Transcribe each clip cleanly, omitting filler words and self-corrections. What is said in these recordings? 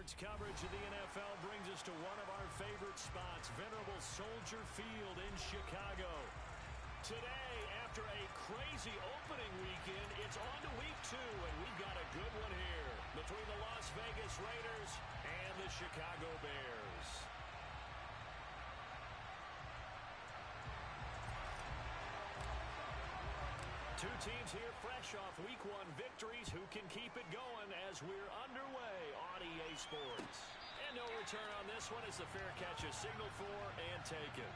Sports coverage of the NFL brings us to one of our favorite spots, venerable Soldier Field in Chicago. Today, after a crazy opening weekend, it's on to week 2, and we've got a good one here between the Las Vegas Raiders and the Chicago Bears. Two teams here fresh off week 1 victories who can keep it going as we're underway on EA Sports. And no return on this one as the fair catch is signaled for and taken.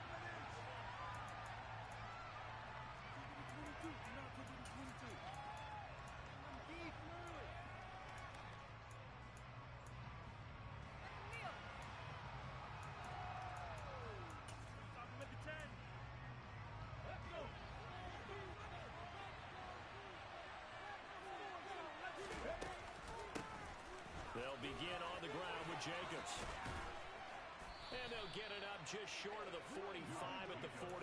They'll begin on the ground with Jacobs. And they'll get it up just short of the 45 at the 44.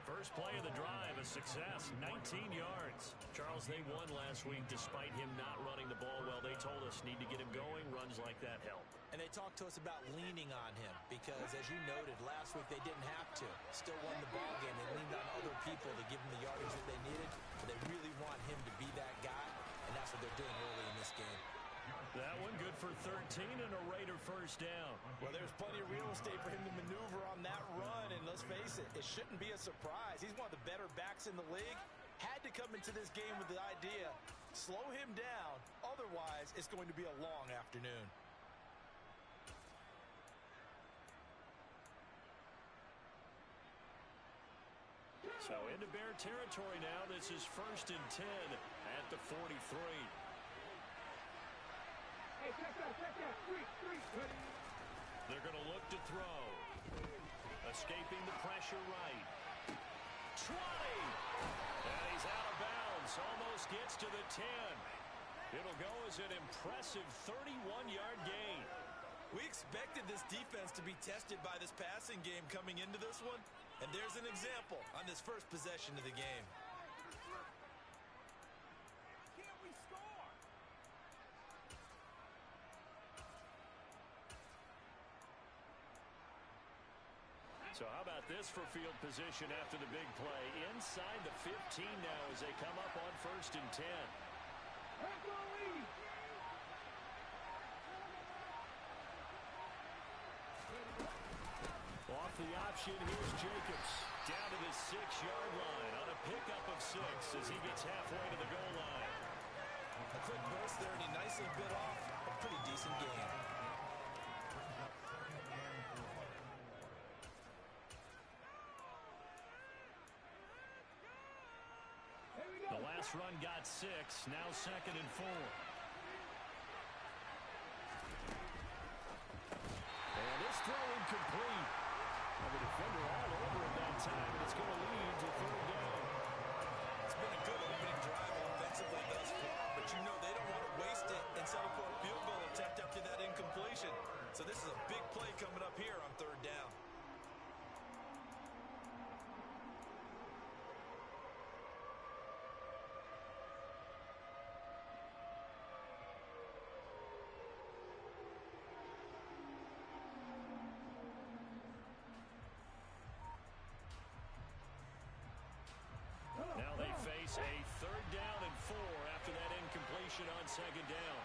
First play of the drive, a success, 19 yards. Charles, they won last week despite him not running the ball well. They told us need to get him going. Runs like that help. And they talked to us about leaning on him because, as you noted, last week they didn't have to. Still won the ball game. They leaned on other people to give him the yardage that they needed. But they really want him to be that guy, and that's what they're doing early in this game. That one good for 13 and a Raider first down. Well, there's plenty of real estate for him to maneuver on that run, and let's face it, it shouldn't be a surprise. He's one of the better backs in the league. Had to come into this game with the idea, slow him down, otherwise it's going to be a long afternoon. So into Bear territory now. This is 1st and 10 at the 43. They're going to look to throw. Escaping the pressure right. 20! And he's out of bounds. Almost gets to the 10. It'll go as an impressive 31-yard gain. We expected this defense to be tested by this passing game coming into this one. And there's an example on this first possession of the game. Can't we score? So how about this for field position after the big play? Inside the 15 now as they come up on 1st and 10. Off the option, here's Jacobs. Down to the 6-yard line on a pickup of 6 as he gets halfway to the goal line. A quick burst there, and he nicely bit off a pretty decent game. The last run got 6, now 2nd and 4. And this throw incomplete. Well, the defender all over it that time, and it's going to lead to 3rd down. It's been a good opening drive offensively thus far, but you know they don't want to waste it and settle for a field goal attempt after that incompletion. So this is a big play coming up here on 3rd down. Now they face a 3rd down and 4 after that incompletion on 2nd down.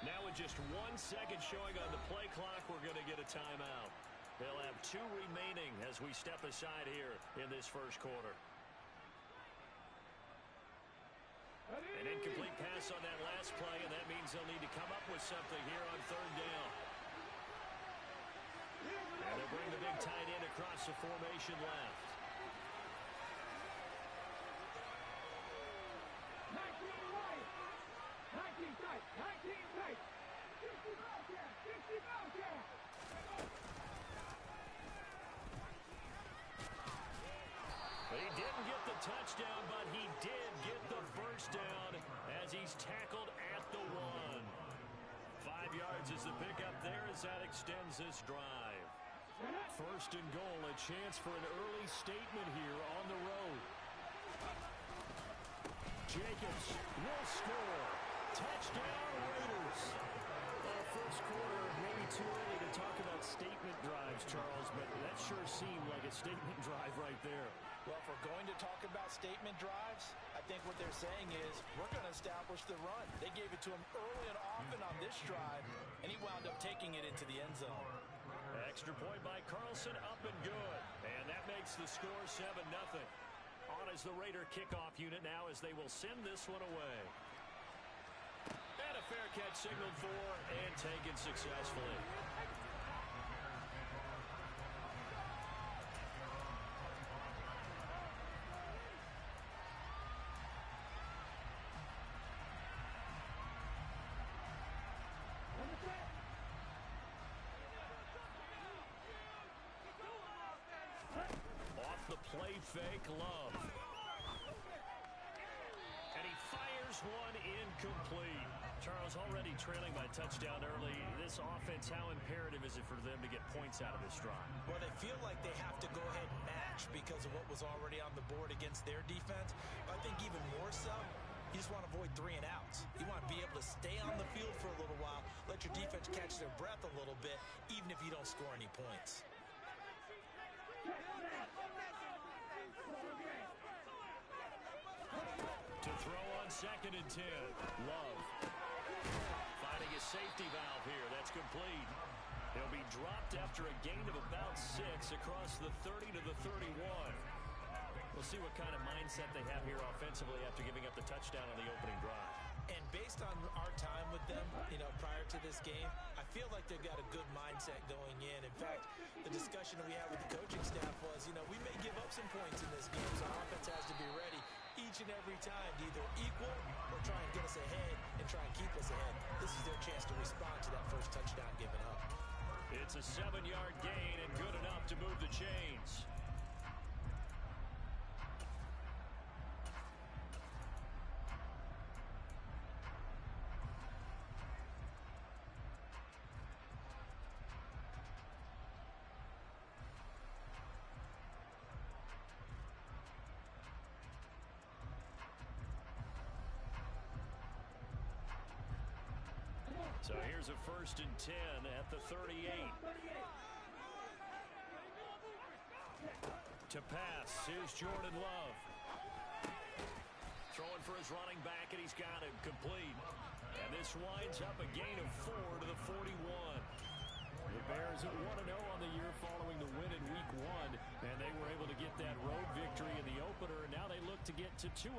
Now with just 1 second showing on the play clock, we're going to get a timeout. They'll have 2 remaining as we step aside here in this first quarter. An incomplete pass on that last play, and that means they'll need to come up with something here on 3rd down. And they'll bring the big tight end across the formation left. 19 right. 19 tight. 19 tight. 60 Bobcat. 60 Bobcat. He didn't get the touchdown, but he did get the first down as he's tackled at the 1. 5 yards is the pickup there as that extends this drive. 1st and goal, a chance for an early statement here on the road. Jacobs will score. Touchdown, Raiders. Well, first quarter, maybe too early to talk about statement drives, Charles, but that sure seemed like a statement drive right there. Well, if we're going to talk about statement drives, I think what they're saying is we're going to establish the run. They gave it to him early and often on this drive, and he wound up taking it into the end zone. Extra point by Carlson, up and good. And that makes the score 7-0. On is the Raider kickoff unit now as they will send this one away. And a fair catch signaled for and taken successfully. Off the play fake, Love. And he fires one incomplete. Charles, already trailing by touchdown early. This offense, how imperative is it for them to get points out of this drive? Well, they feel like they have to go ahead and match because of what was already on the board against their defense. But I think even more so, you just want to avoid 3 and outs. You want to be able to stay on the field for a little while, let your defense catch their breath a little bit, even if you don't score any points. To throw on 2nd and 10. Love. Finding a safety valve here. That's complete. He'll be dropped after a gain of about 6 across the 30 to the 31. We'll see what kind of mindset they have here offensively after giving up the touchdown on the opening drive. And based on our time with them, prior to this game, I feel like they've got a good mindset going in. In fact, the discussion that we had with the coaching staff was, we may give up some points in this game, so our offense has to be ready each and every time to either equal or try and get us ahead and try and keep us ahead. This is their chance to respond to that first touchdown given up. It's a 7-yard gain and good enough to move the chains. So here's a 1st and 10 at the 38. To pass, here's Jordan Love. Throwing for his running back, and he's got him complete. And this winds up a gain of 4 to the 41. The Bears at 1-0 on the year following the win in Week 1, and they were able to get that road victory in the opener, and now they look to get to 2-0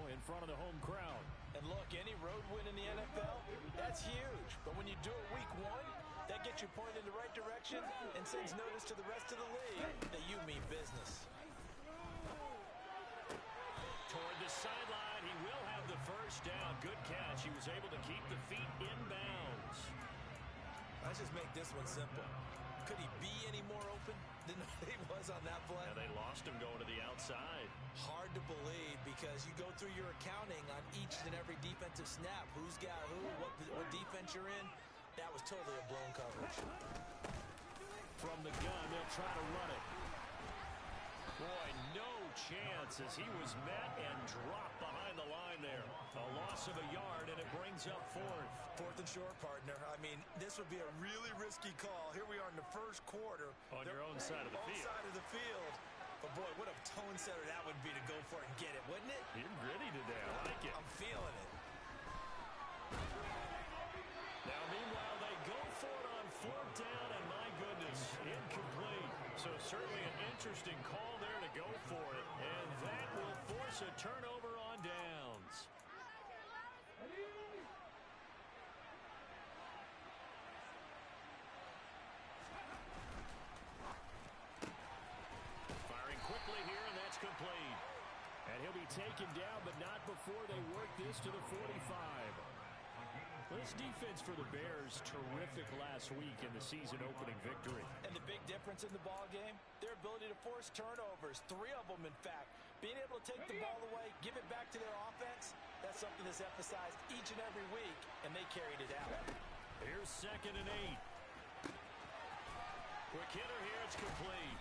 in front of the home crowd. And look, any road win in the NFL, that's huge. But when you do it Week 1, that gets you pointed in the right direction and sends notice to the rest of the league that you mean business. Toward the sideline, he will have the first down. Good catch. He was able to keep the feet in bounds. Let's just make this one simple. Could he be any more open than he was on that play? Yeah, they lost him going to the outside. Hard to believe because you go through your accounting on each and every defensive snap. Who's got who, what defense you're in. That was totally a blown coverage. From the gun, they'll try to run it. Boy, no chance as he was met and dropped behind the line there. A loss of a yard, and it brings up 4th. 4th and short, partner. I mean, this would be a really risky call. Here we are in the first quarter. On your own side of the field. Side of the field. But, boy, what a tone setter that would be to go for it and get it, wouldn't it? You're gritty today. I like it. I'm feeling it. Now, meanwhile, they go for it on 4th down, and my goodness, incomplete. So certainly an interesting call there to go for it, and that will force a turnover on downs. Firing quickly here, and that's complete. And he'll be taken down, but not before they work this to the 45. This defense for the Bears, terrific last week in the season-opening victory. And the big difference in the ball game, their ability to force turnovers, 3 of them, in fact. Being able to take the ball away, give it back to their offense, that's something that's emphasized each and every week, and they carried it out. Here's 2nd and 8. Quick hitter here, it's complete.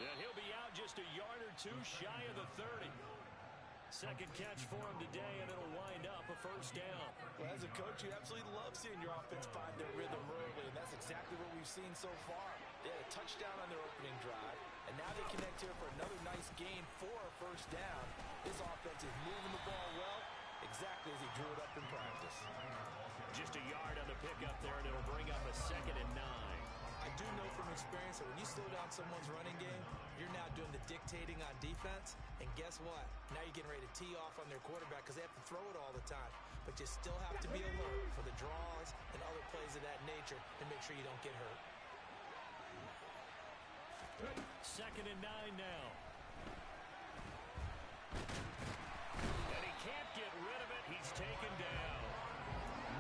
And he'll be out just a yard or 2 shy of the 30. Second catch for him today, and it'll wind up a first down. Well, as a coach, you absolutely love seeing your offense find their rhythm early, and that's exactly what we've seen so far. They had a touchdown on their opening drive, and now they connect here for another nice gain for a first down. His offense is moving the ball well, exactly as he drew it up in practice. Just a yard on the pickup there, and it'll bring up a 2nd and 9. I do know from experience that when you slow down someone's running game, you're now doing the dictating on defense, and guess what? Now you're getting ready to tee off on their quarterback because they have to throw it all the time. But you still have to be alert for the draws and other plays of that nature and make sure you don't get hurt. 2nd and 9 now. And he can't get rid of it. He's taken down.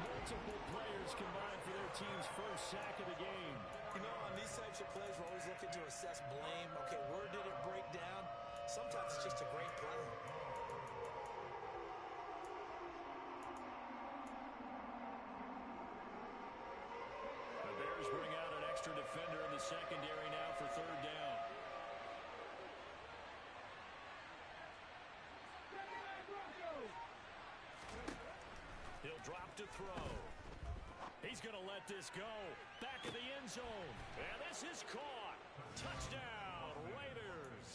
Multiple players combined for their team's first sack of the game. You know, on these types of plays, we're always looking to assess blame. Okay, where did it break down? Sometimes it's just a great play. The Bears bring out an extra defender in the secondary now for 3rd down. He'll drop to throw. He's going to let this go. Back in the end zone. And this is caught. Touchdown, Raiders.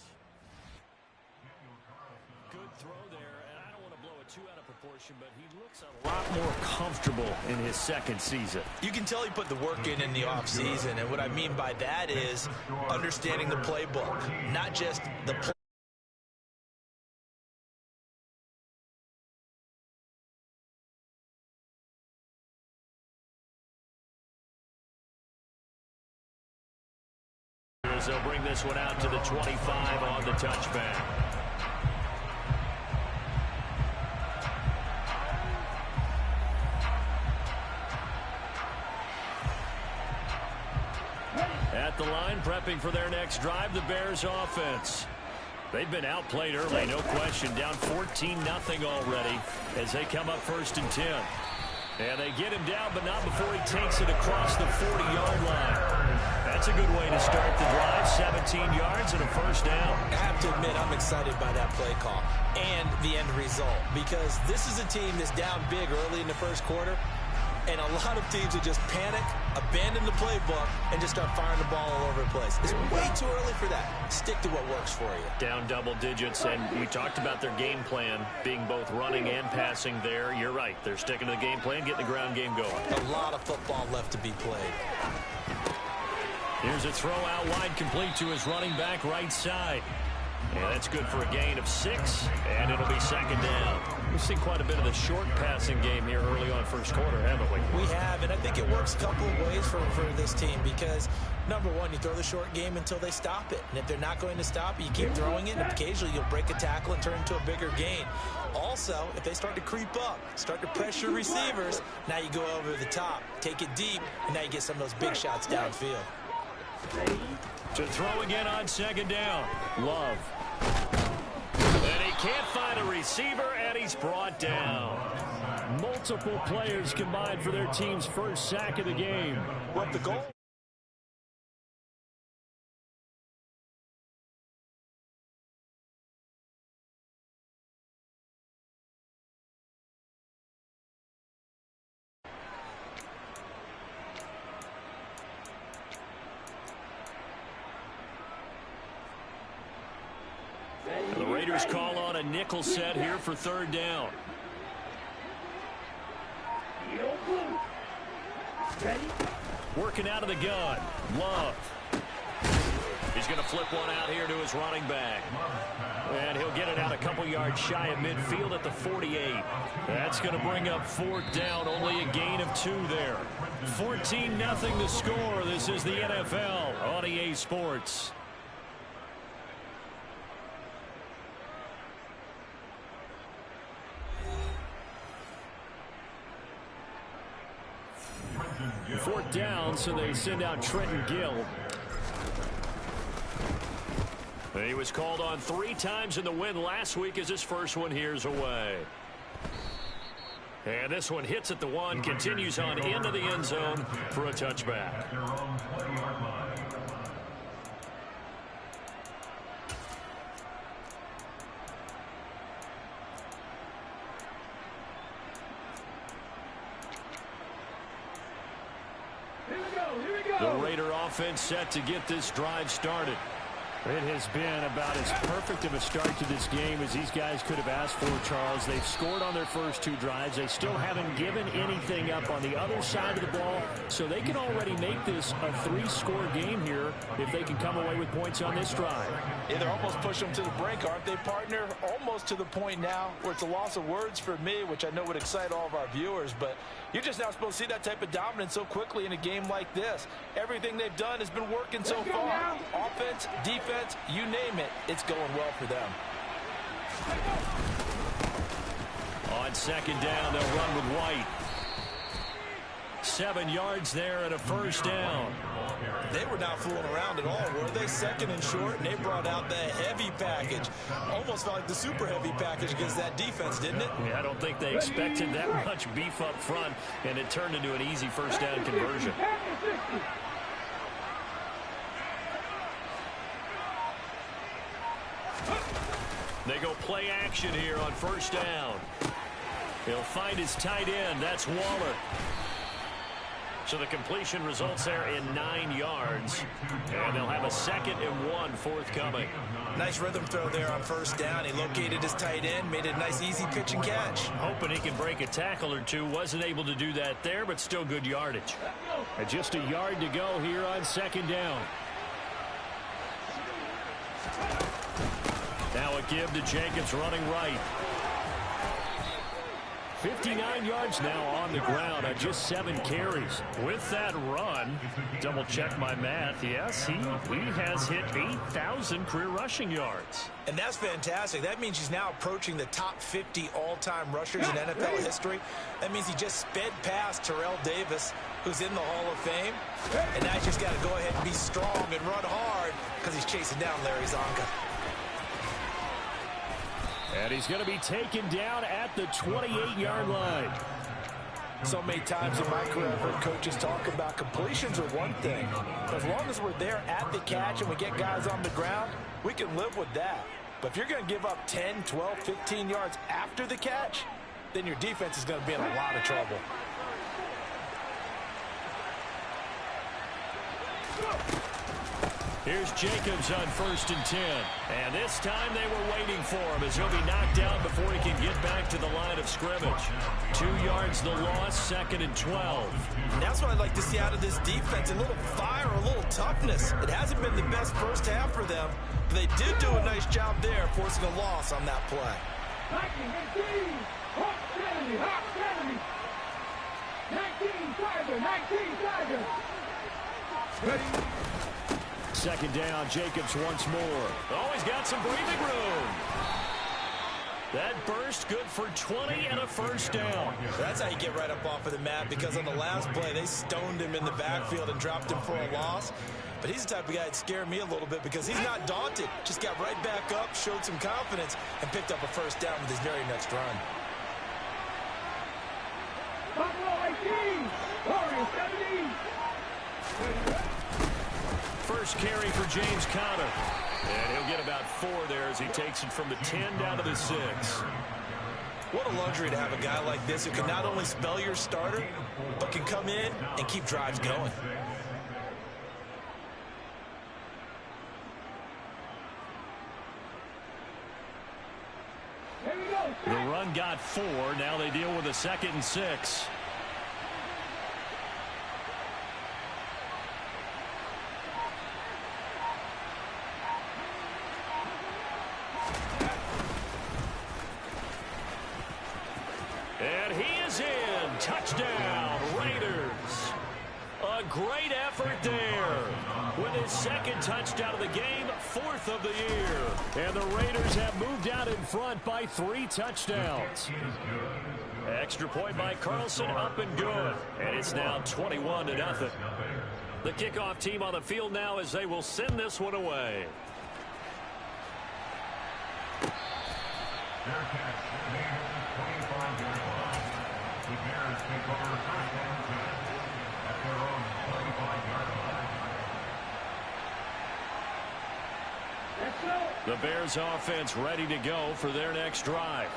Good throw there, and I don't want to blow it too out of proportion, but he looks a lot more comfortable in his 2nd season. You can tell he put the work in the offseason, and what I mean by that is understanding the playbook, not just the play. They'll bring this one out to the 25 on the touchback. At the line, prepping for their next drive, the Bears offense. They've been outplayed early, no question. Down 14-0 already as they come up 1st and 10. And they get him down, but not before he takes it across the 40-yard line. That's a good way to start the drive. 17 yards and a first down. I have to admit, I'm excited by that play call and the end result, because this is a team that's down big early in the first quarter, and a lot of teams will just panic, abandon the playbook, and just start firing the ball all over the place. It's way too early for that. Stick to what works for you. Down double digits, and we talked about their game plan being both running and passing there. You're right. They're sticking to the game plan, getting the ground game going. A lot of football left to be played. Here's a throw out wide, complete to his running back right side. And that's good for a gain of 6, and it'll be 2nd down. We've seen quite a bit of the short passing game here early on 1st quarter, haven't we? We have, and I think it works a couple of ways for this team because, number one, you throw the short game until they stop it. And if they're not going to stop it, you keep throwing it, and occasionally you'll break a tackle and turn into a bigger gain. Also, if they start to creep up, start to pressure receivers, now you go over the top, take it deep, and now you get some of those big shots downfield. To throw again on 2nd down. Love. And he can't find a receiver, and he's brought down. Multiple players combined for their team's first sack of the game. Well, the goal. The Raiders call on a nickel set here for 3rd down. Working out of the gun. Love. He's going to flip one out here to his running back. And he'll get it out a couple yards shy of midfield at the 48. That's going to bring up 4th down. Only a gain of 2 there. 14-0 the score. This is the NFL on EA Sports. Fourth down, so they send out Trenton Gill. He was called on 3 times in the win last week as his first one here's away. And this one hits at the 1, continues on into the end zone for a touchback. The Raider offense set to get this drive started. It has been about as perfect of a start to this game as these guys could have asked for, Charles. They've scored on their first 2 drives. They still haven't given anything up on the other side of the ball, so they can already make this a 3-score game here if they can come away with points on this drive. Yeah, they're almost pushing them to the brink, aren't they, partner? Almost to the point now where it's a loss of words for me, which I know would excite all of our viewers, but you're just not supposed to see that type of dominance so quickly in a game like this. Everything they've done has been working so far. Offense, defense, you name it, it's going well for them. On second down, they'll run with White. 7 yards there and a first down. They were not fooling around at all, were they? Second and short, and they brought out the heavy package. Almost felt like the super heavy package against that defense, didn't it? Yeah, I don't think they expected that much beef up front, and it turned into an easy first down conversion. They go play action here on first down. He'll find his tight end. That's Waller. So the completion results there in 9 yards. And they'll have a 2nd and 1 forthcoming. Nice rhythm throw there on first down. He located his tight end, made it a nice easy pitch and catch. Hoping he can break a tackle or two. Wasn't able to do that there, but still good yardage. And just a yard to go here on second down. Now a give to Jacobs running right. 59 yards now on the ground on just 7 carries. With that run, double check my math. Yes, he has hit 8,000 career rushing yards. And that's fantastic. That means he's now approaching the top 50 all-time rushers in NFL history. That means he just sped past Terrell Davis, who's in the Hall of Fame. And now he's just got to go ahead and be strong and run hard because he's chasing down Larry Zonka. And he's going to be taken down at the 28-yard line. So many times in my career, I've heard coaches talk about completions are one thing. As long as we're there at the catch and we get guys on the ground, we can live with that. But if you're going to give up 10, 12, 15 yards after the catch, then your defense is going to be in a lot of trouble. Here's Jacobs on 1st and 10. And this time they were waiting for him as he'll be knocked down before he can get back to the line of scrimmage. 2 yards the loss, 2nd and 12. And that's what I'd like to see out of this defense. A little fire, a little toughness. It hasn't been the best first half for them, but they did do a nice job there forcing a loss on that play. 19 2nd down, Jacobs once more. Oh, he's got some breathing room. That burst good for 20 and a first down. That's how you get right up off of the mat, because on the last play, they stoned him in the backfield and dropped him for a loss. But he's the type of guy that scared me a little bit because he's not daunted. Just got right back up, showed some confidence, and picked up a first down with his very next run. First carry for James Conner. And he'll get about 4 there as he takes it from the 10 down to the 6. What a luxury to have a guy like this who can not only spell your starter, but can come in and keep drives going. The run got 4. Now they deal with a 2nd and 6. And he is in. Touchdown, Raiders. A great effort there. With his 2nd touchdown of the game, 4th of the year. And the Raiders have moved out in front by 3 touchdowns. Extra point by Carlson, up and good. And it's now 21-0. The kickoff team on the field now as they will send this one away. The Bears offense ready to go for their next drive.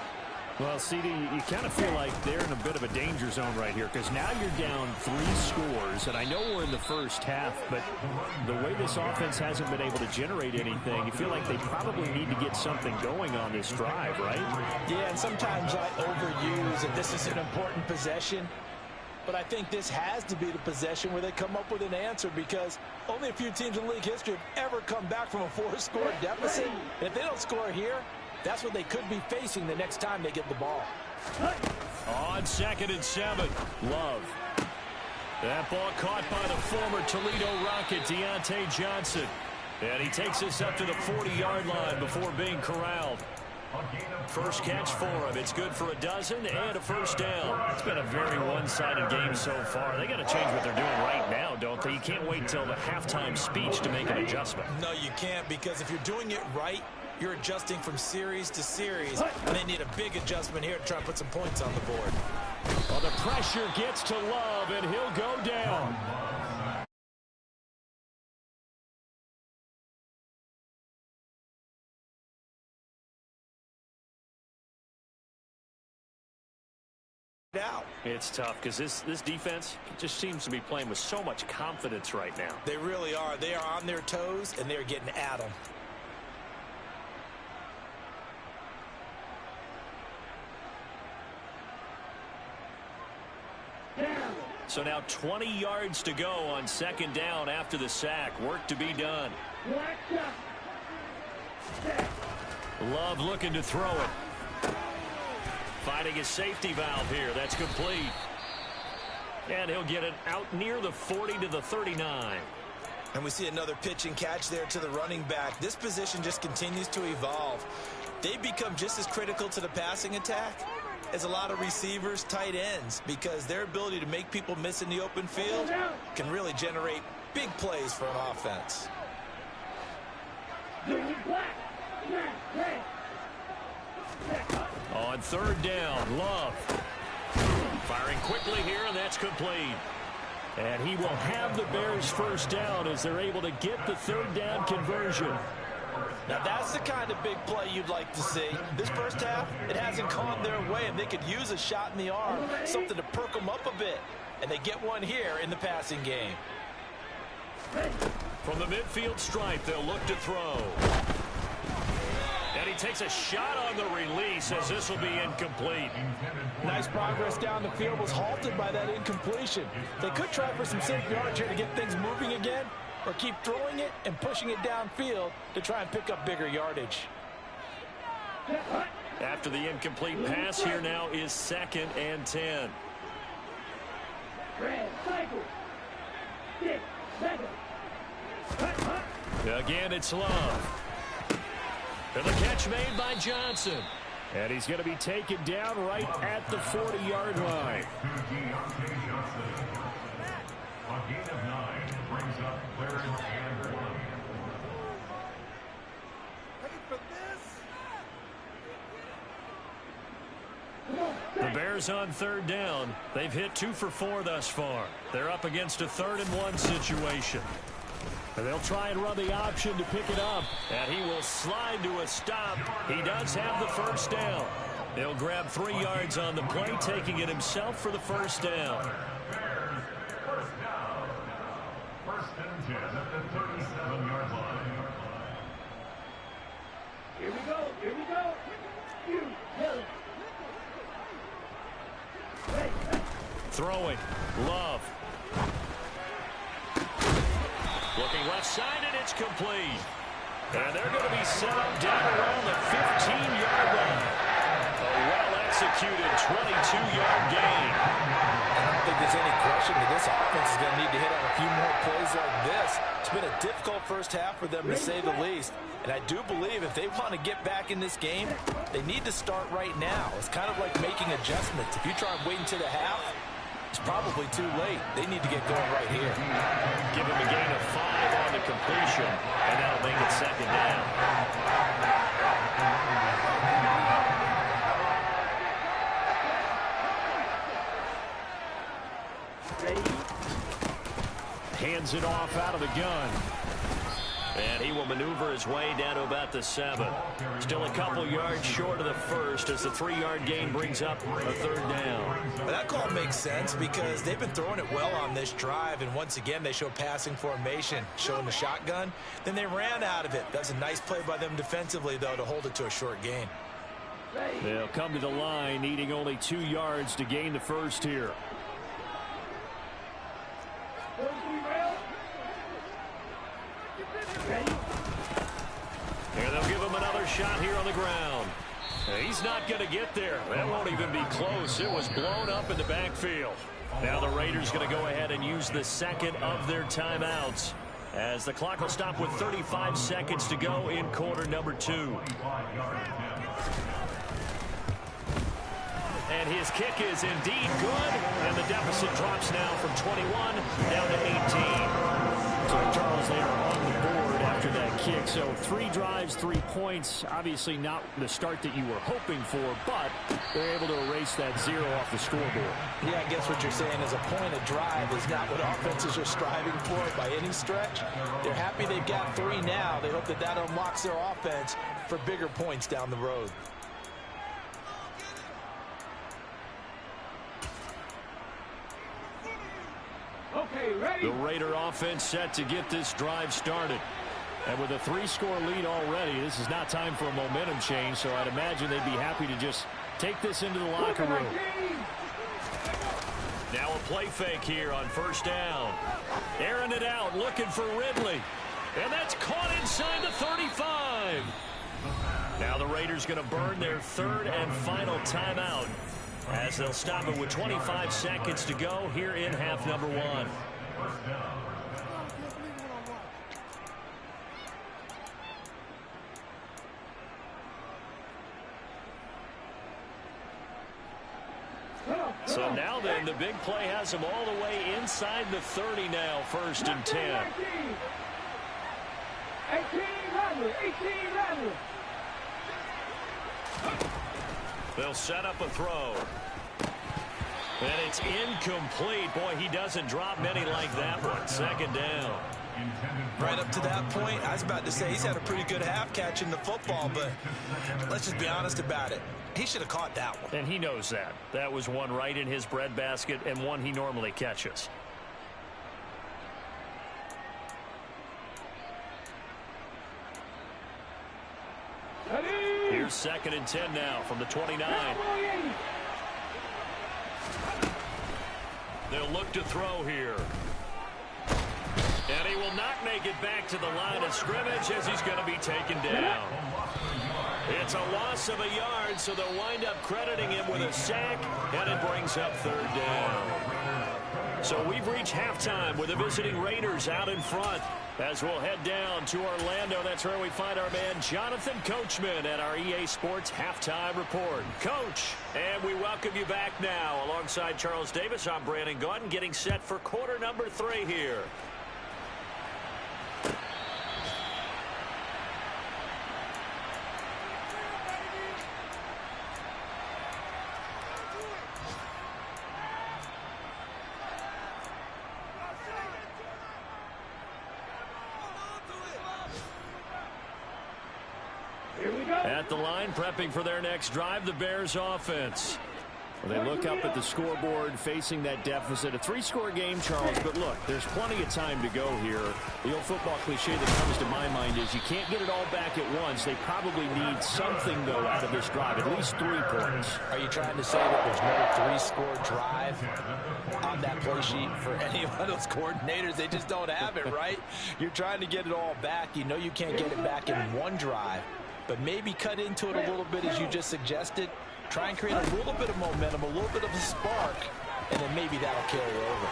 Well, CD, you kind of feel like they're in a bit of a danger zone right here because now you're down 3 scores, and I know we're in the first half, but the way this offense hasn't been able to generate anything, you feel like they probably need to get something going on this drive, right? Yeah, and sometimes I overuse that this is an important possession, but I think this has to be the possession where they come up with an answer because only a few teams in league history have ever come back from a 4-score deficit. And if they don't score here, that's what they could be facing the next time they get the ball. On 2nd and 7, Love. That ball caught by the former Toledo Rocket, Deontay Johnson. And he takes us up to the 40-yard line before being corralled. First catch for him. It's good for a dozen and a first down. It's been a very one-sided game so far. They got to change what they're doing right now, don't they? You can't wait till the halftime speech to make an adjustment. No, you can't, because if you're doing it right, you're adjusting from series to series, and they need a big adjustment here to try and put some points on the board. Well, the pressure gets to Love, and he'll go down. Out. It's tough because this defense just seems to be playing with so much confidence right now. They really are. They are on their toes, and they're getting at them. So now 20 yards to go on 2nd down after the sack. Work to be done. Love looking to throw it. Finding his safety valve here. That's complete. And he'll get it out near the 40 to the 39. And we see another pitch and catch there to the running back. This position just continues to evolve. They become just as critical to the passing attack as a lot of receivers, tight ends, because their ability to make people miss in the open field can really generate big plays for an offense. On 3rd down, Love. Firing quickly here, and that's complete. And he will have the Bears first down as they're able to get the 3rd down conversion. Now that's the kind of big play you'd like to see. This first half, it hasn't gone their way, and they could use a shot in the arm, something to perk them up a bit. And they get one here in the passing game. From the midfield stripe, they'll look to throw. And he takes a shot on the release as this will be incomplete. Nice progress down the field, was halted by that incompletion. They could try for some safe yards here to get things moving again, or keep throwing it and pushing it downfield to try and pick up bigger yardage. After the incomplete pass, here now is 2nd and 10. Again, it's Love. And the catch made by Johnson. And he's going to be taken down right at the 40-yard line. A gain of 9 brings up 3rd and 1. The Bears on 3rd down. They've hit 2 for 4 thus far. They're up against a 3rd and 1 situation. And they'll try and run the option to pick it up. And he will slide to a stop. He does have the first down. He'll grab 3 yards on the play, taking it himself for the first down. Bears, first down. 1st and 10 at the 37-yard line. Here we go. Here we go. Throwing. Love. Looking left side, and it's complete. And they're going to be set up down around the 15-yard line. A well-executed 22-yard gain. I don't think there's any question that this offense is going to need to hit on a few more plays like this. It's been a difficult first half for them, to say the least. And I do believe if they want to get back in this game, they need to start right now. It's kind of like making adjustments. If you try and wait until the half, it's probably too late. They need to get going right here. Give him a gain of 5 on the completion, and that'll make it 2nd down. Hands it off out of the gun. And he will maneuver his way down to about the 7. Still a couple yards short of the first as the 3-yard gain brings up a 3rd down. Well, that call makes sense because they've been throwing it well on this drive, and once again they show passing formation, showing the shotgun. Then they ran out of it. That's a nice play by them defensively, though, to hold it to a short gain. They'll come to the line, needing only 2 yards to gain the first here. Here they'll give him another shot here on the ground. He's not going to get there. That won't even be close. It was blown up in the backfield. Now the Raiders going to go ahead and use the second of their timeouts, as the clock will stop with 35 seconds to go in quarter number 2. And his kick is indeed good, and the deficit drops now from 21 down to 18. So Charles, they are on the board after that kick. So 3 drives, 3 points. Obviously not the start that you were hoping for, but they're able to erase that 0 off the scoreboard. Yeah, I guess what you're saying is a point of drive is not what offenses are striving for by any stretch. They're happy they've got 3 now. They hope that that unlocks their offense for bigger points down the road. Okay, ready? The Raider offense set to get this drive started. And with a 3-score lead already, this is not time for a momentum change, so I'd imagine they'd be happy to just take this into the locker room. Now a play fake here on 1st down. Airing it out, looking for Ridley. And that's caught inside the 35. Now the Raiders going to burn their 3rd and final timeout, as they'll stop it with 25 seconds to go here in half number 1. So now then, the big play has them all the way inside the 30 now, 1st and 10. 18, They'll set up a throw. And it's incomplete. Boy, he doesn't drop many like that one. 2nd down. Right up to that point, I was about to say he's had a pretty good half catching the football, but let's just be honest about it. He should have caught that one. And he knows that. That was one right in his breadbasket and one he normally catches. Here's 2nd and 10 now from the 29. They'll look to throw here. And he will not make it back to the line of scrimmage as he's going to be taken down. It's a loss of a yard, so they'll wind up crediting him with a sack, and it brings up 3rd down. So we've reached halftime with the visiting Raiders out in front. As we'll head down to Orlando, that's where we find our man Jonathan Coachman at our EA Sports Halftime Report. Coach, and we welcome you back now. Alongside Charles Davis, I'm Brandon Gaudin, getting set for quarter number 3 here. At the line, prepping for their next drive, the Bears offense. Well, they look up at the scoreboard, facing that deficit. A 3-score game, Charles, but look, there's plenty of time to go here. The old football cliche that comes to my mind is you can't get it all back at once. They probably need something, though, out of this drive, at least 3 points. Are you trying to say that there's no 3-score drive on that play sheet for any of those coordinators? They just don't have it, right? You're trying to get it all back. You know you can't get it back in one drive, but maybe cut into it a little bit as you just suggested. Try and create a little bit of momentum, a little bit of a spark, and then maybe that'll carry over.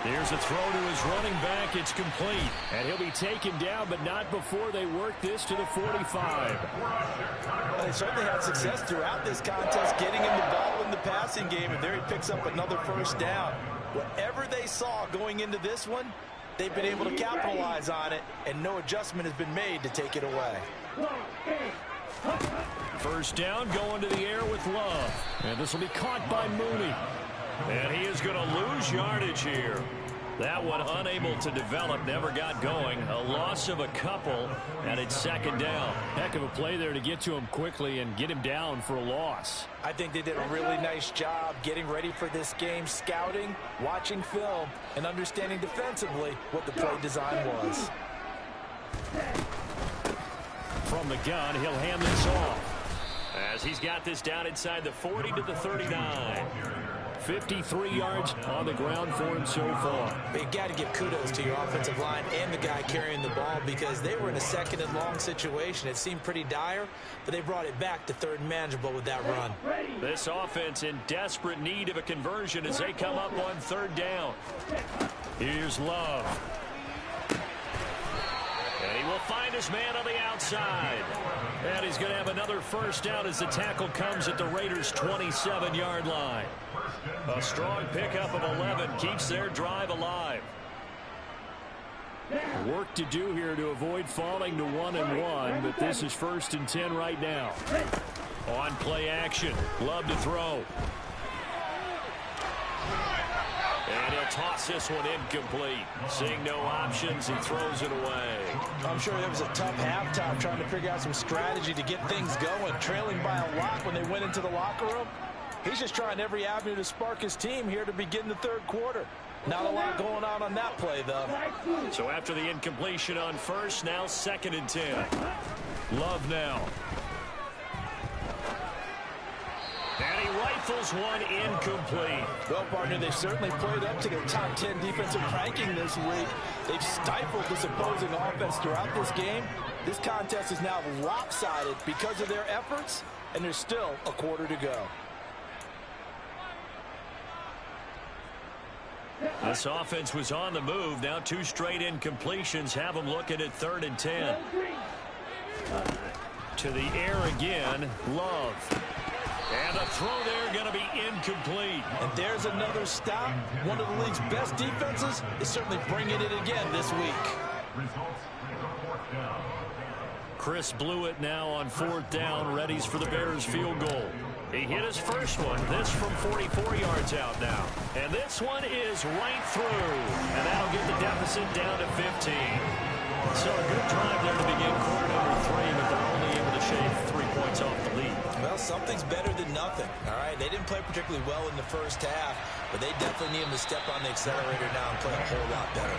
Here's a throw to his running back. It's complete. And he'll be taken down, but not before they work this to the 45. Well, they certainly had success throughout this contest, getting him the ball in the passing game, and there he picks up another 1st down. Whatever they saw going into this one, they've been able to capitalize on it, and no adjustment has been made to take it away. 1st down, going to the air with Love. And this will be caught by Mooney. And he is going to lose yardage here. That one unable to develop, never got going. A loss of a couple, and it's second down. Heck of a play there to get to him quickly and get him down for a loss. I think they did a really nice job getting ready for this game, scouting, watching film, and understanding defensively what the play design was. From the gun, he'll hand this off as he's got this down inside the 40 to the 39. 53 yards on the ground for him so far. But you got to give kudos to your offensive line and the guy carrying the ball because they were in a second and long situation. It seemed pretty dire, but they brought it back to third and manageable with that run. This offense in desperate need of a conversion as they come up on third down. Here's Love. And he will find his man on the outside. And he's going to have another first down as the tackle comes at the Raiders' 27-yard line. A strong pickup of 11 keeps their drive alive. Work to do here to avoid falling to 1-1, but this is 1st and 10 right now. On play action, Love to throw. And he'll toss this one incomplete. Seeing no options, he throws it away. I'm sure there was a tough halftime trying to figure out some strategy to get things going. Trailing by a lot when they went into the locker room. He's just trying every avenue to spark his team here to begin the third quarter. Not a lot going on that play, though. So after the incompletion on first, now 2nd and 10. Love now. And he rifles one incomplete. Well, partner, they've certainly played up to their top 10 defensive ranking this week. They've stifled this opposing offense throughout this game. This contest is now lopsided because of their efforts, and there's still a quarter to go. This offense was on the move. Now 2 straight incompletions have them looking at 3rd and 10. To the air again, Love. And the throw there going to be incomplete. And there's another stop. One of the league's best defenses is certainly bringing it again this week. Chris Blewett now on 4th down, readies for the Bears field goal. He hit his first one. This from 44 yards out now. And this one is right through. And that'll get the deficit down to 15. So a good drive there to begin quarter number 3, but they're only able to shave 3 points off the lead. Well, something's better than nothing, all right? They didn't play particularly well in the first half, but they definitely need him to step on the accelerator now and play a whole lot better.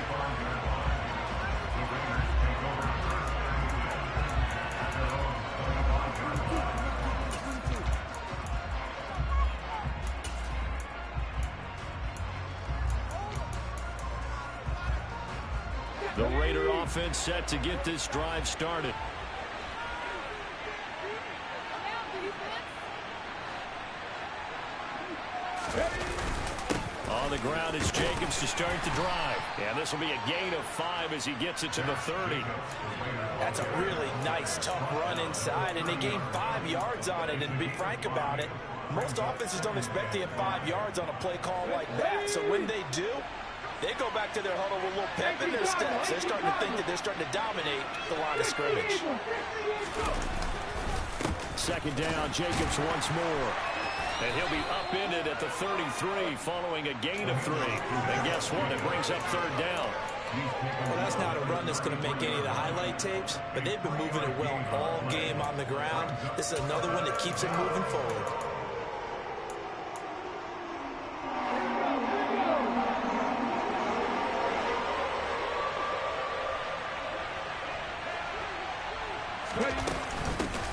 The Raider offense set to get this drive started. On the ground is Jacobs to start the drive. And this will be a gain of 5 as he gets it to the 30. That's a really nice, tough run inside, and they gained 5 yards on it. And to be frank about it, most offenses don't expect to get 5 yards on a play call like that. So when they do, they go back to their huddle with a little pep in their steps. They're starting to think that they're starting to dominate the line of scrimmage. 2nd down, Jacobs once more. And he'll be upended at the 33 following a gain of 3. And guess what? It brings up 3rd down. Well, that's not a run that's going to make any of the highlight tapes, but they've been moving it well all game on the ground. This is another one that keeps them moving forward.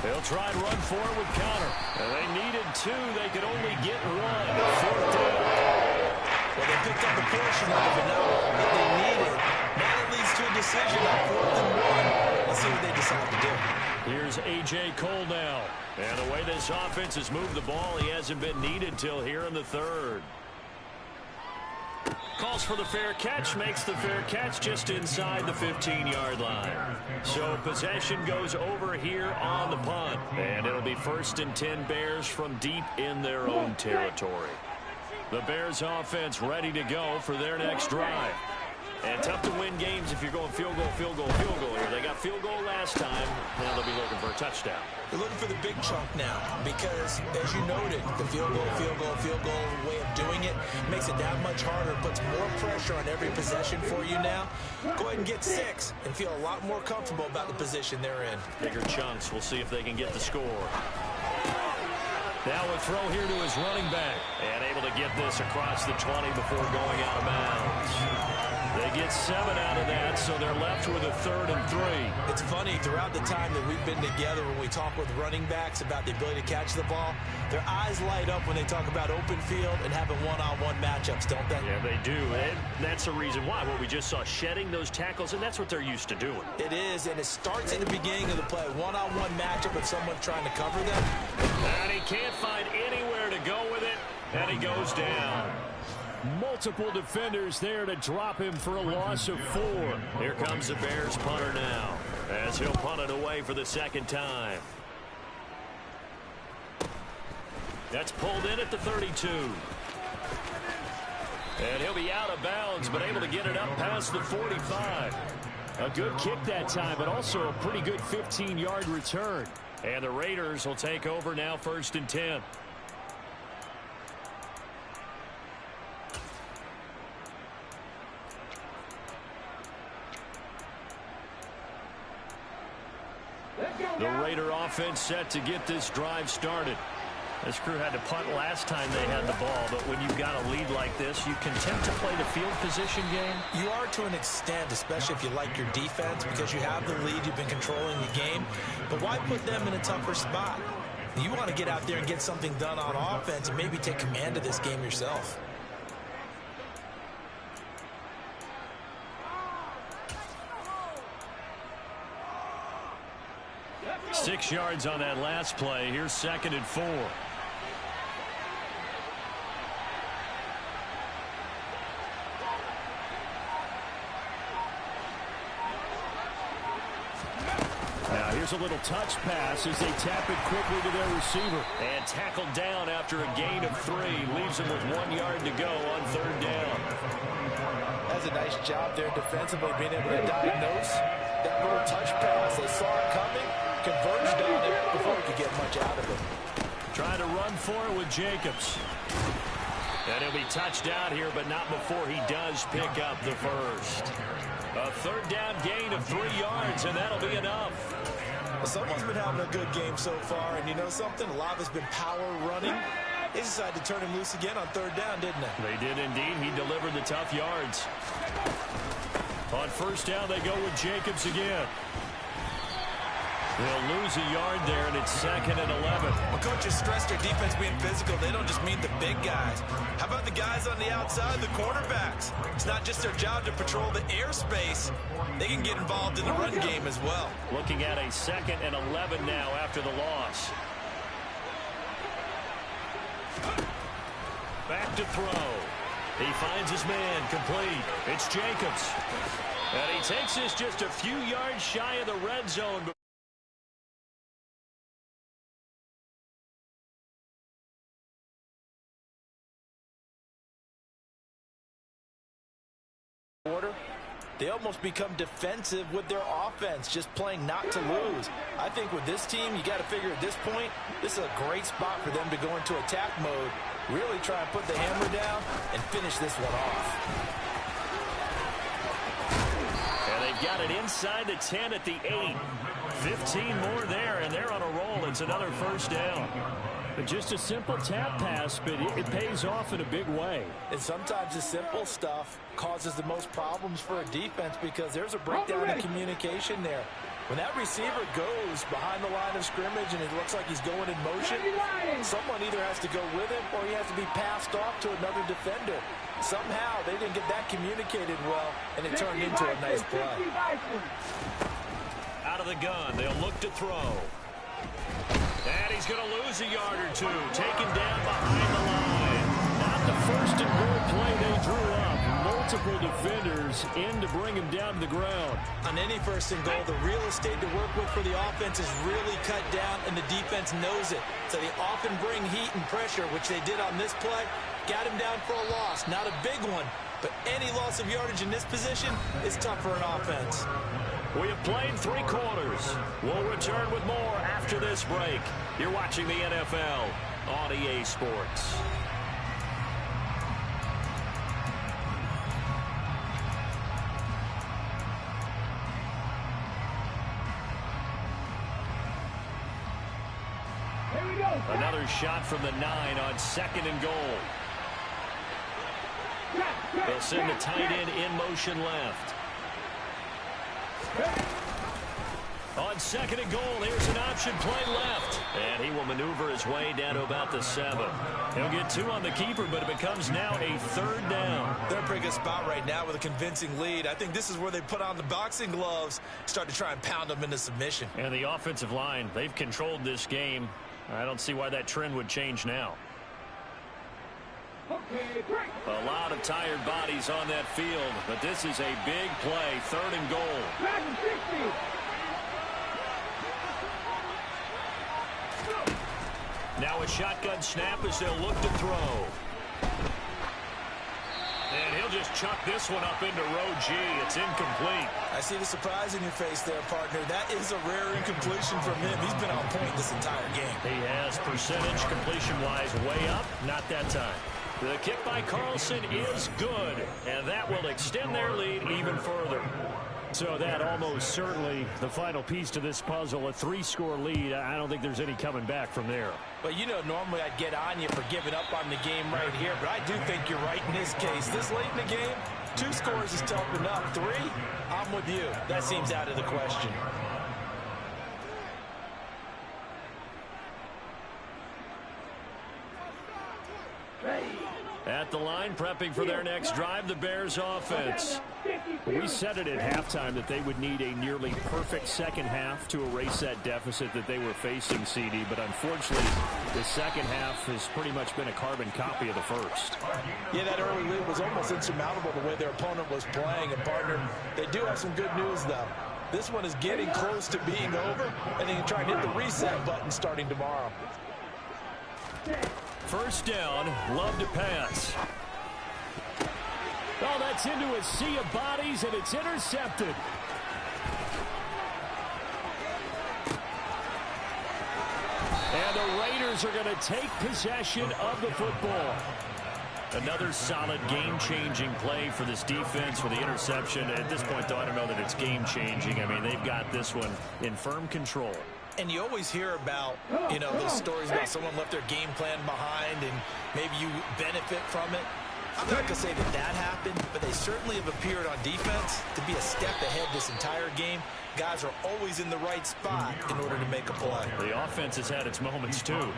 They'll try and run for it with Connor. And they needed 2. They could only get 1. 4th down. Well, they picked up a portion of it, but now what they needed. Now it leads to a decision on 4th and 1. Let's see what they decide to do. Here's A.J. Cole now. And the way this offense has moved the ball, he hasn't been needed till here in the 3rd. Calls for the fair catch, makes the fair catch just inside the 15-yard line. So possession goes over here on the punt. And it'll be 1st and 10 Bears from deep in their own territory. The Bears offense ready to go for their next drive. And tough to win games if you're going field goal, field goal, field goal here. They got that field goal last time. Now they'll be looking for a touchdown. They're looking for the big chunk now because, as you noted, the field goal way of doing it makes it that much harder, puts more pressure on every possession for you now. Go ahead and get 6 and feel a lot more comfortable about the position they're in. Bigger chunks. We'll see if they can get the score. Now a throw here to his running back. And able to get this across the 20 before going out of bounds. They get 7 out of that, so they're left with a 3rd and 3. It's funny, throughout the time that we've been together, when we talk with running backs about the ability to catch the ball, their eyes light up when they talk about open field and having one-on-one matchups, don't they? Yeah, they do. And that's the reason why. Well, we just saw shedding those tackles, and that's what they're used to doing. It is, and it starts at the beginning of the play. One-on-one matchup with someone trying to cover them. And he can't find anywhere to go with it, and he goes down. Multiple defenders there to drop him for a loss of 4. Here comes the Bears punter now, as he'll punt it away for the 2nd time. That's pulled in at the 32. And he'll be out of bounds, but able to get it up past the 45. A good kick that time, but also a pretty good 15-yard return. And the Raiders will take over now, 1st and 10. The Raider offense set to get this drive started. This crew had to punt last time they had the ball, but when you've got a lead like this, you can tend to play the field position game. You are to an extent, especially if you like your defense, because you have the lead, you've been controlling the game. But why put them in a tougher spot? You want to get out there and get something done on offense and maybe take command of this game yourself. 6 yards on that last play. Here's 2nd and 4. Now here's a little touch pass as they tap it quickly to their receiver. And tackled down after a gain of 3. Leaves him with 1 yard to go on 3rd down. That's a nice job there defensively, being able to diagnose that little touch pass. They saw it coming, converged on it before he could get much out of it. Trying to run for it with Jacobs. And he'll be touched out here, but not before he does pick up the first. A 3rd down gain of 3 yards, and that'll be enough. Well, someone's been having a good game so far, and you know something? A lot has been power running. They decided to turn him loose again on 3rd down, didn't they? They did indeed. He delivered the tough yards. On 1st down, they go with Jacobs again. They'll lose a yard there, and it's 2nd and 11. Well, coaches stress their defense being physical. They don't just mean the big guys. How about the guys on the outside, the cornerbacks? It's not just their job to patrol the airspace. They can get involved in the run game as well. Looking at a 2nd and 11 now after the loss. Back to throw. He finds his man complete. It's Jacobs. And he takes this just a few yards shy of the red zone. They almost become defensive with their offense, just playing not to lose. I think with this team, you got to figure at this point, this is a great spot for them to go into attack mode, really try and put the hammer down and finish this one off. And they've got it inside the 10 at the 8. 15 more there, and they're on a roll. It's another 1st down. But just a simple tap pass, but it pays off in a big way. And sometimes the simple stuff causes the most problems for a defense because there's a breakdown in communication there. When that receiver goes behind the line of scrimmage and it looks like he's going in motion, someone either has to go with him or he has to be passed off to another defender. Somehow they didn't get that communicated well, and it turned into a nice play. Out of the gun, they'll look to throw. And he's going to lose a yard or 2. Taken down behind the line. Not the 1st and goal play they drew up. Multiple defenders in to bring him down to the ground. On any 1st and goal, the real estate to work with for the offense is really cut down, and the defense knows it. So they often bring heat and pressure, which they did on this play. Got him down for a loss. Not a big one, But any loss of yardage in this position is tough for an offense. We have played 3 quarters. We'll return with more after this break. You're watching the NFL on EA Sports. Here we go. Another shot from the 9 on 2nd and goal. They'll send the tight end in motion left. On 2nd and goal, here's an option play left. And he will maneuver his way down to about the 7. He'll get 2 on the keeper, but it becomes now a 3rd down. They're in a pretty good spot right now with a convincing lead. I think this is where they put on the boxing gloves, start to try and pound them into submission. And the offensive line, they've controlled this game. I don't see why that trend would change now. A lot of tired bodies on that field, but this is a big play, 3rd and goal. Now a shotgun snap as they'll look to throw. And he'll just chuck this one up into row G. It's incomplete. I see the surprise in your face there, partner. That is a rare incompletion from him. He's been on point this entire game. He has percentage completion-wise way up. Not that time. The kick by Carlson is good, and that will extend their lead even further. So that almost certainly the final piece to this puzzle, a 3-score lead. I don't think there's any coming back from there. Well, you know, normally I'd get on you for giving up on the game right here, but I do think you're right in this case. This late in the game, 2 scores is tough enough. 3, I'm with you. That seems out of the question. At the line, prepping for their next drive, the Bears offense. We said it at halftime that they would need a nearly perfect second half to erase that deficit that they were facing, CD. But unfortunately, the second half has pretty much been a carbon copy of the first. Yeah, that early lead was almost insurmountable the way their opponent was playing. And, partner, they do have some good news, though. This one is getting close to being over, and they can try and hit the reset button starting tomorrow. First down, Love to pass. Oh, that's into a sea of bodies, and it's intercepted. And the Raiders are going to take possession of the football. Another solid game-changing play for this defense for the interception. At this point, though, I don't know that it's game-changing. I mean, they've got this one in firm control. And you always hear about, you know, those stories about someone left their game plan behind and maybe you benefit from it. I'm not going to say that that happened, but they certainly have appeared on defense to be a step ahead this entire game. Guys are always in the right spot in order to make a play. The offense has had its moments, too.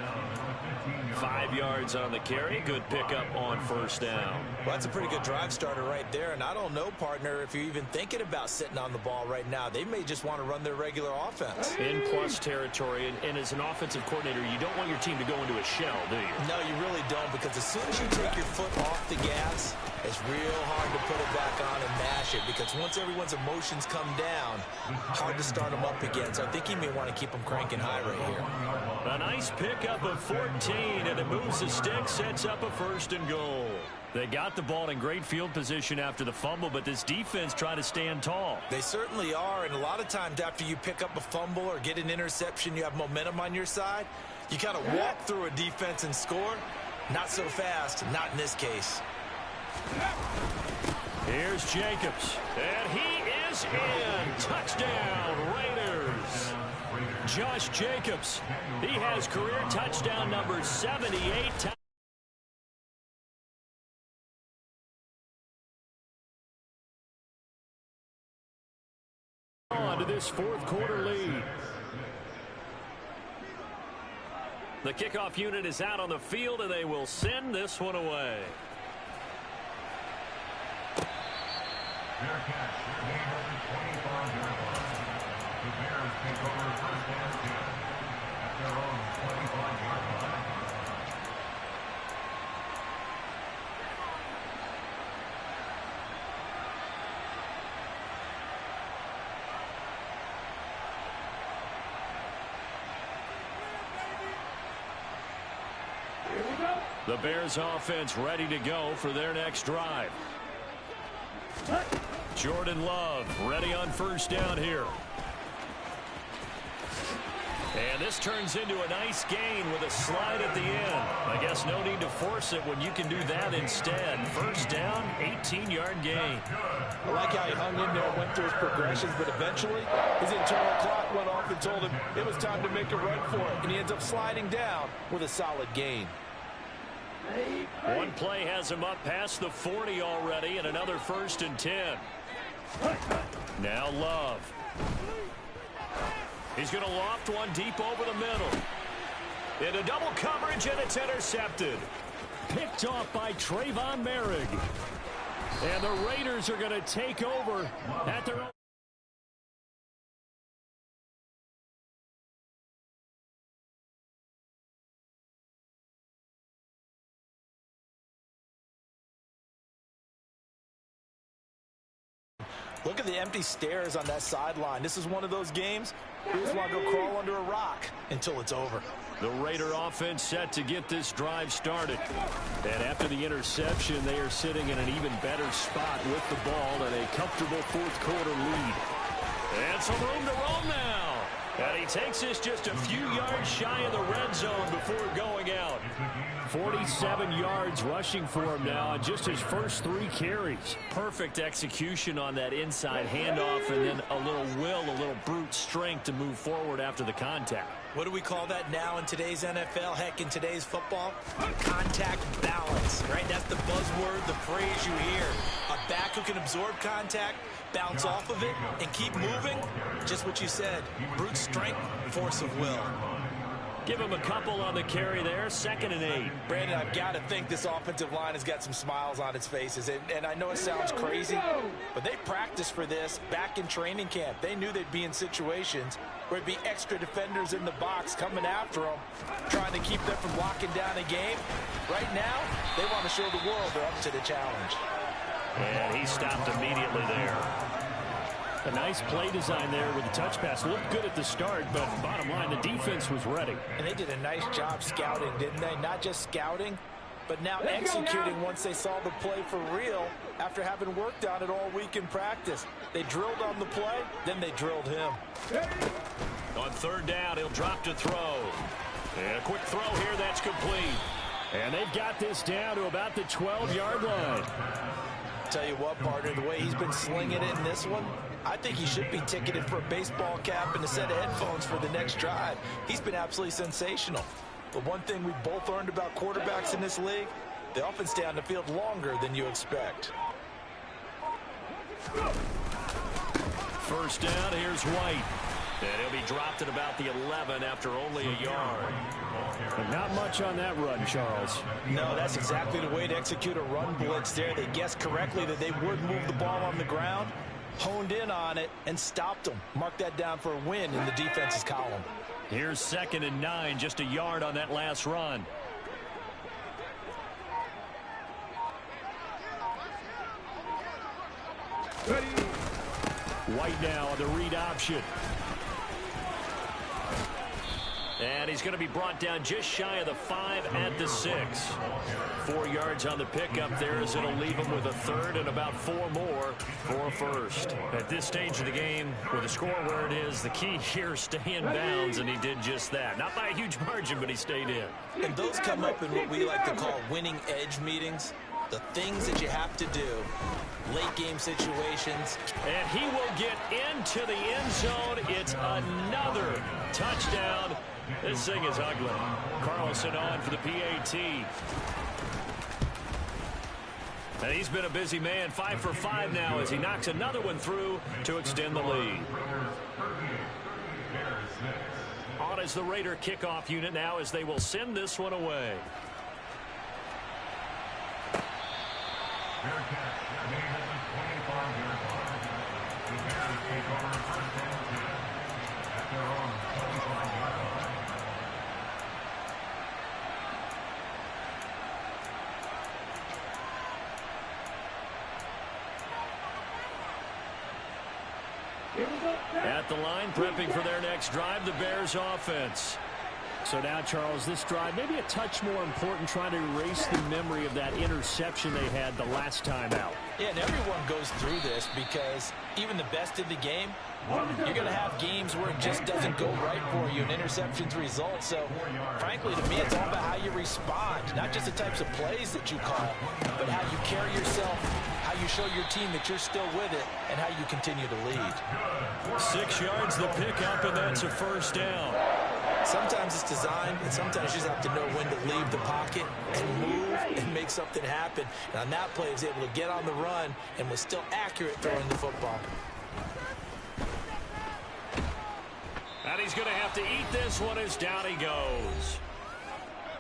5 yards on the carry. Good pickup on first down. Well, that's a pretty good drive starter right there. And I don't know, partner, if you're even thinking about sitting on the ball right now. They may just want to run their regular offense. In plus territory. And as an offensive coordinator, you don't want your team to go into a shell, do you? No, you really don't, because as soon as you take your foot off the gas, it's real hard to put it back on and mash it, because once everyone's emotions come down, hard to start them up again. So I think he may want to keep them cranking high right here. A nice pickup of 14, and it moves the stick, sets up a 1st and goal. They got the ball in great field position after the fumble, but this defense tried to stand tall. They certainly are, and a lot of times after you pick up a fumble or get an interception, you have momentum on your side. You kind of walk through a defense and score. Not so fast, not in this case. Here's Jacobs, and he is in. Touchdown, Raiders. Josh Jacobs, he has career touchdown number 78. On to this 4th quarter lead. The kickoff unit is out on the field, and they will send this one away. Their catch, their gain over 25-yard line. The Bears take over 1st and 10 at their own 25-yard line. Here we go. The Bears offense ready to go for their next drive. Jordan Love ready on first down here. And this turns into a nice gain with a slide at the end. I guess no need to force it when you can do that instead. First down, 18-yard gain. I like how he hung in there, went through his progressions, but eventually his internal clock went off and told him it was time to make a run for it. And he ends up sliding down with a solid gain. One play has him up past the 40 already, and another 1st and 10. Now Love. He's going to loft one deep over the middle. Into double coverage, and it's intercepted. Picked off by Trayvon Merrick. And the Raiders are going to take over at their own. Look at the empty stares on that sideline. This is one of those games you just want to go crawl under a rock until it's over. The Raider offense set to get this drive started. And after the interception, they are sitting in an even better spot with the ball and a comfortable 4th quarter lead. And some room to roam now. And he takes this just a few yards shy of the red zone before going out. 47 yards rushing for him now on just his first 3 carries. Perfect execution on that inside handoff, and then a little brute strength to move forward after the contact. What do we call that now in today's NFL? Heck, in today's football? Contact balance, right? That's the buzzword, the phrase you hear. A back who can absorb contact, bounce off of it, and keep moving. Just what you said. Brute strength, force of will. Give him a couple on the carry there. 2nd and 8. Brandon, I've got to think this offensive line has got some smiles on its faces. And I know it sounds crazy, but they practiced for this back in training camp. They knew they'd be in situations where it'd be extra defenders in the box coming after them, trying to keep them from locking down a game. Right now, they want to show the world they're up to the challenge. And he stopped immediately there. A nice play design there with the touch pass. Looked good at the start, but bottom line, the defense was ready. And they did a nice job scouting, didn't they? Not just scouting, but now executing once they saw the play for real after having worked on it all week in practice. They drilled on the play, then they drilled him. On 3rd down, he'll drop to throw. And a quick throw here, that's complete. And they've got this down to about the 12-yard line. Tell you what, partner, the way he's been slinging it in this one, I think he should be ticketed for a baseball cap and a set of headphones for the next drive. He's been absolutely sensational. But one thing we've both learned about quarterbacks in this league, they often stay on the field longer than you expect. 1st down, here's White. And he'll be dropped at about the 11 after only a yard. But not much on that run, Charles. No, that's exactly the way to execute a run blitz there. They guessed correctly that they would move the ball on the ground, honed in on it, and stopped them. Mark that down for a win in the defense's column. Here's 2nd and 9, just a yard on that last run. White now on the read option. And he's going to be brought down just shy of the 5 at the 6. 4 yards on the pickup there as it'll leave him with a 3rd and about 4 more for a 1st. At this stage of the game, with the score where it is, the key here is stay in bounds, and he did just that. Not by a huge margin, but he stayed in. And those come up in what we like to call winning edge meetings. The things that you have to do, late game situations. And he will get into the end zone. It's another touchdown. This thing is ugly. Carlson on for the PAT. And he's been a busy man. 5 for 5 now as he knocks another one through to extend the lead. On is the Raider kickoff unit now as they will send this one away. At the line, prepping for their next drive, the Bears offense. So now, Charles, this drive maybe a touch more important, trying to erase the memory of that interception they had the last time out. Yeah, and everyone goes through this because even the best in the game, you're going to have games where it just doesn't go right for you, and interceptions result. So, frankly, to me, it's all about how you respond, not just the types of plays that you call, but how you carry yourself, how you show your team that you're still with it, and how you continue to lead. 6 yards the pickup, and that's a first down. Sometimes it's designed, and sometimes you just have to know when to leave the pocket and move and make something happen. And on that play, he was able to get on the run and was still accurate throwing the football. And he's going to have to eat this one as down he goes.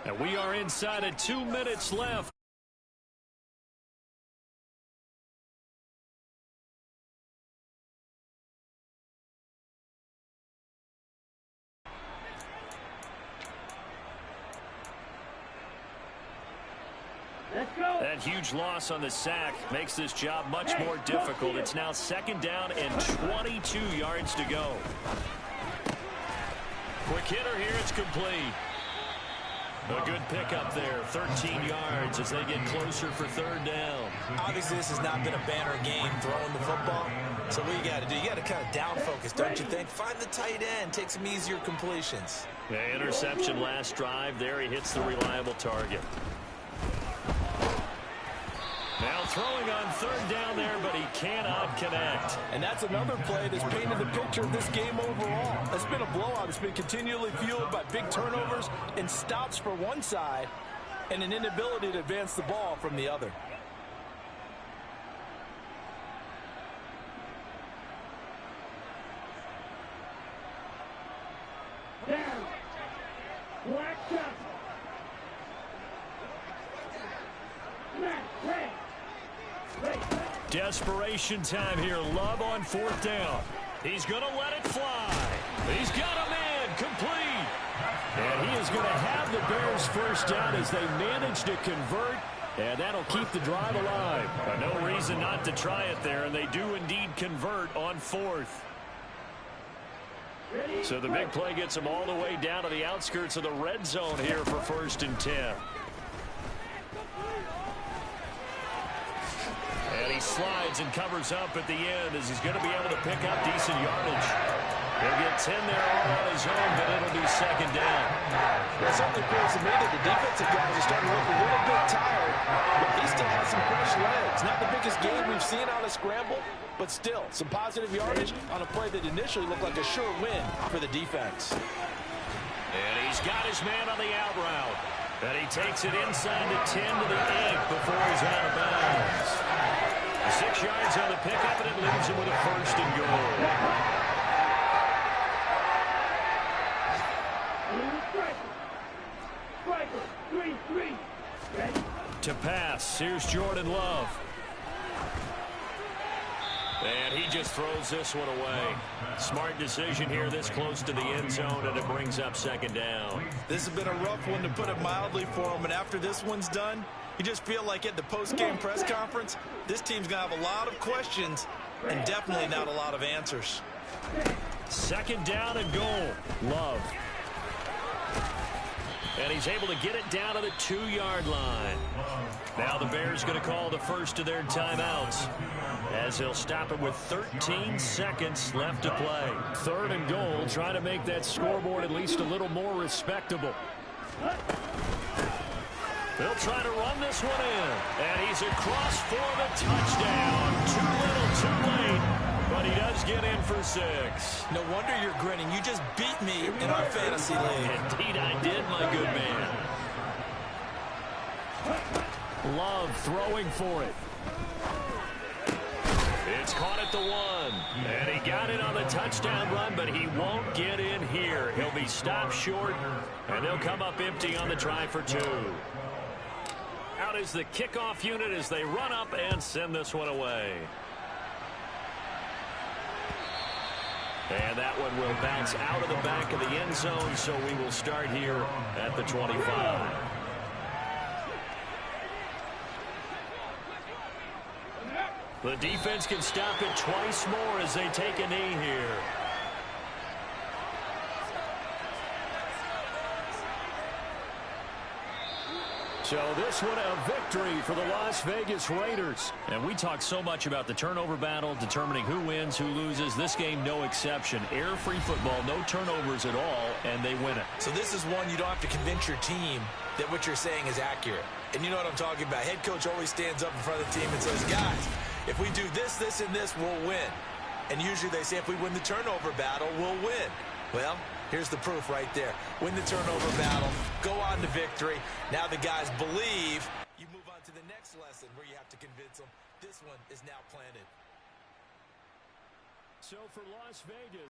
And we are inside of 2 minutes left. That huge loss on the sack makes this job much more difficult. It's now 2nd down and 22 yards to go. Quick hitter here. It's complete. A good pickup there. 13 yards as they get closer for 3rd down. Obviously, this has not been a banner game throwing the football. So what you got to do, you got to kind of down focus, don't you think? Find the tight end. Take some easier completions. The interception last drive. There he hits the reliable target. Now throwing on 3rd down there, but he cannot connect. And that's another play that's painted the picture of this game overall. It's been a blowout. It's been continually fueled by big turnovers and stops for one side and an inability to advance the ball from the other. Down. Black up. Desperation time here. Love on 4th down. He's going to let it fly. He's got a man complete. And he is going to have the Bears' first down as they manage to convert. And that'll keep the drive alive. No reason not to try it there, and they do indeed convert on 4th. So the big play gets them all the way down to the outskirts of the red zone here for 1st and 10. And he slides and covers up at the end as he's going to be able to pick up decent yardage. He'll get 10 there all on his own, but it'll be 2nd down. Well, it certainly appears to me that the defensive guys are starting to look a little bit tired, but he still has some fresh legs. Not the biggest game we've seen on a scramble, but still some positive yardage on a play that initially looked like a sure win for the defense. And he's got his man on the out route. And he takes it inside the 10 to the 8 before he's out of bounds. 6 yards on the pickup, and it leaves him with a 1st and goal. To pass, here's Jordan Love. And he just throws this one away. Smart decision here this close to the end zone, and it brings up 2nd down. This has been a rough one, to put it mildly, for him. And after this one's done, you just feel like at the post-game press conference, this team's going to have a lot of questions and definitely not a lot of answers. 2nd down and goal. Love. And he's able to get it down to the 2-yard line. Now the Bears going to call the first of their timeouts, as they'll stop it with 13 seconds left to play. 3rd and goal, trying to make that scoreboard at least a little more respectable. They'll try to run this one in. And he's across for the touchdown. Too little, too late. But he does get in for 6. No wonder you're grinning. You just beat me in our fantasy league. Indeed I did, my good man. Love throwing for it. It's caught at the 1. And he got it on the touchdown run, but he won't get in here. He'll be stopped short, and they'll come up empty on the try for 2. Out is the kickoff unit as they run up and send this one away. And that one will bounce out of the back of the end zone, so we will start here at the 25. The defense can stop it twice more as they take a knee here. So this one a victory for the Las Vegas Raiders. And we talk so much about the turnover battle, determining who wins, who loses. This game, no exception. Error-free football, no turnovers at all, and they win it. So this is one you don't have to convince your team that what you're saying is accurate. And you know what I'm talking about. Head coach always stands up in front of the team and says, guys, if we do this, this, and this, we'll win. And usually they say if we win the turnover battle, we'll win. Well, here's the proof right there. Win the turnover battle, go on to victory. Now the guys believe. You move on to the next lesson where you have to convince them. This one is now planted. So for Las Vegas.